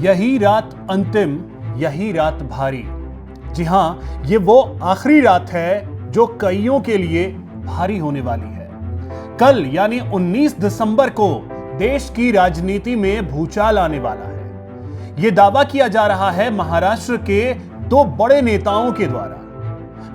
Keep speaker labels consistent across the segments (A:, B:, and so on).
A: यही रात अंतिम, यही रात भारी। जी हां, ये वो आखिरी रात है जो कईयों के लिए भारी होने वाली है। कल यानी 19 दिसंबर को देश की राजनीति में भूचाल आने वाला है। यह दावा किया जा रहा है महाराष्ट्र के दो बड़े नेताओं के द्वारा।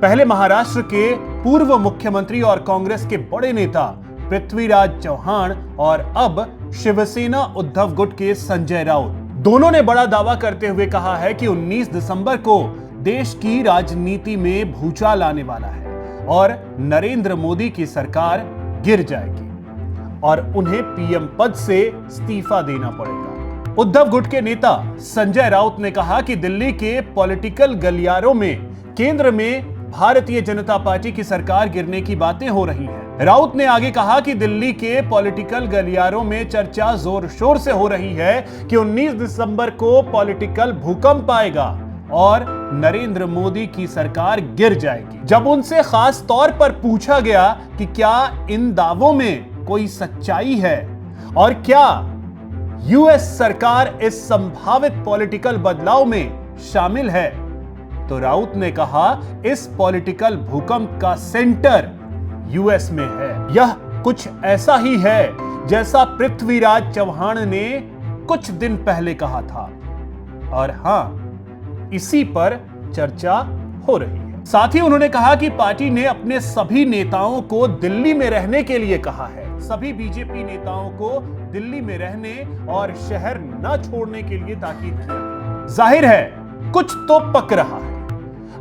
A: पहले महाराष्ट्र के पूर्व मुख्यमंत्री और कांग्रेस के बड़े नेता पृथ्वीराज चव्हाण और अब शिवसेना उद्धव गुट के संजय राउत, दोनों ने बड़ा दावा करते हुए कहा है कि 19 दिसंबर को देश की राजनीति में भूचाल आने वाला है और नरेंद्र मोदी की सरकार गिर जाएगी और उन्हें पीएम पद से इस्तीफा देना पड़ेगा। उद्धव गुट के नेता संजय राउत ने कहा कि दिल्ली के पॉलिटिकल गलियारों में केंद्र में भारतीय जनता पार्टी की सरकार गिरने की बातें हो रही हैं। राउत ने आगे कहा कि दिल्ली के पॉलिटिकल गलियारों में चर्चा जोर शोर से हो रही है कि 19 दिसंबर को पॉलिटिकल भूकंप आएगा और नरेंद्र मोदी की सरकार गिर जाएगी। जब उनसे खास तौर पर पूछा गया कि क्या इन दावों में कोई सच्चाई है और क्या यूएस सरकार इस संभावित पॉलिटिकल बदलाव में शामिल है, तो राउत ने कहा इस पॉलिटिकल भूकंप का सेंटर यूएस में है। यह कुछ ऐसा ही है जैसा पृथ्वीराज चव्हाण ने कुछ दिन पहले कहा था और हां, इसी पर चर्चा हो रही है। साथ ही उन्होंने कहा कि पार्टी ने अपने सभी नेताओं को दिल्ली में रहने के लिए कहा है। सभी बीजेपी नेताओं को दिल्ली में रहने और शहर न छोड़ने के लिए ताकीद किया। जाहिर है कुछ तो पक रहा है।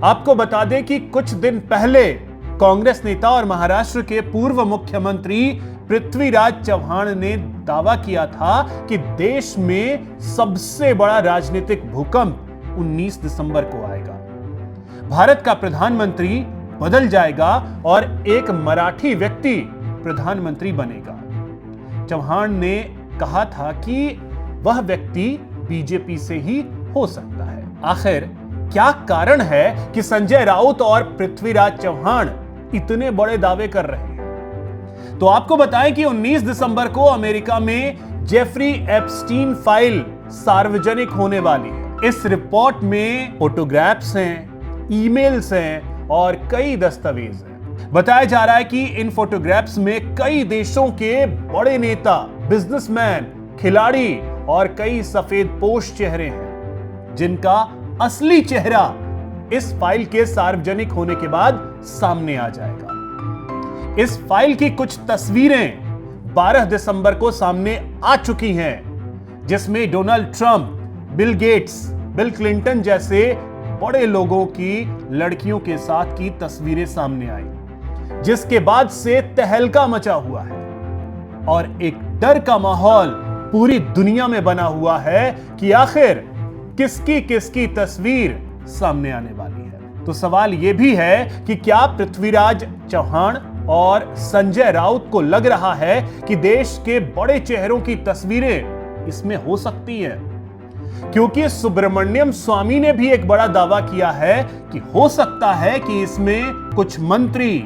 A: आपको बता दें कि कुछ दिन पहले कांग्रेस नेता और महाराष्ट्र के पूर्व मुख्यमंत्री पृथ्वीराज चव्हाण ने दावा किया था कि देश में सबसे बड़ा राजनीतिक भूकंप 19 दिसंबर को आएगा। भारत का प्रधानमंत्री बदल जाएगा और एक मराठी व्यक्ति प्रधानमंत्री बनेगा। चव्हाण ने कहा था कि वह व्यक्ति बीजेपी से ही हो सकता है। आखिर क्या कारण है कि संजय राउत और पृथ्वीराज चव्हाण इतने बड़े दावे कर रहे हैं? तो आपको बताएं कि 19 दिसंबर को अमेरिका में जेफरी एप्स्टीन फाइल सार्वजनिक होने वाली है। इस रिपोर्ट में फोटोग्राफ्स हैं, ईमेल्स हैं और कई दस्तावेज हैं। बताया जा रहा है कि इन फोटोग्राफ्स में कई देशों के बड़े नेता, बिजनेसमैन, खिलाड़ी और कई सफेदपोश चेहरे हैं, जिनका असली चेहरा इस फाइल के सार्वजनिक होने के बाद सामने आ जाएगा। इस फाइल की कुछ तस्वीरें 12 दिसंबर को सामने आ चुकी हैं, जिसमें Donald Trump, Bill Gates, bill Clinton जैसे बड़े लोगों की लड़कियों के साथ की तस्वीरें सामने आई, जिसके बाद से तहलका मचा हुआ है और एक डर का माहौल पूरी दुनिया में बना हुआ है कि आखिर किसकी किसकी तस्वीर सामने आने वाली है। तो सवाल यह भी है कि क्या पृथ्वीराज चव्हाण और संजय राउत को लग रहा है कि देश के बड़े चेहरों की तस्वीरें इसमें हो सकती हैं? क्योंकि सुब्रमण्यम स्वामी ने भी एक बड़ा दावा किया है कि हो सकता है कि इसमें कुछ मंत्री,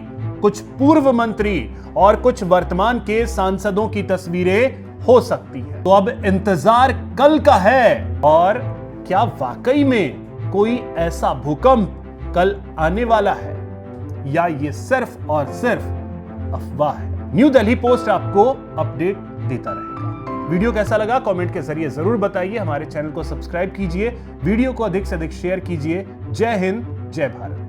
A: कुछ पूर्व मंत्री और कुछ वर्तमान के सांसदों की तस्वीरें हो सकती हैं। तो अब इंतजार कल का है और क्या वाकई में कोई ऐसा भूकंप कल आने वाला है या ये सिर्फ और सिर्फ अफवाह है? न्यू दिल्ली पोस्ट आपको अपडेट देता रहेगा। वीडियो कैसा लगा कमेंट के जरिए जरूर बताइए। हमारे चैनल को सब्सक्राइब कीजिए, वीडियो को अधिक से अधिक शेयर कीजिए। जय हिंद, जय भारत।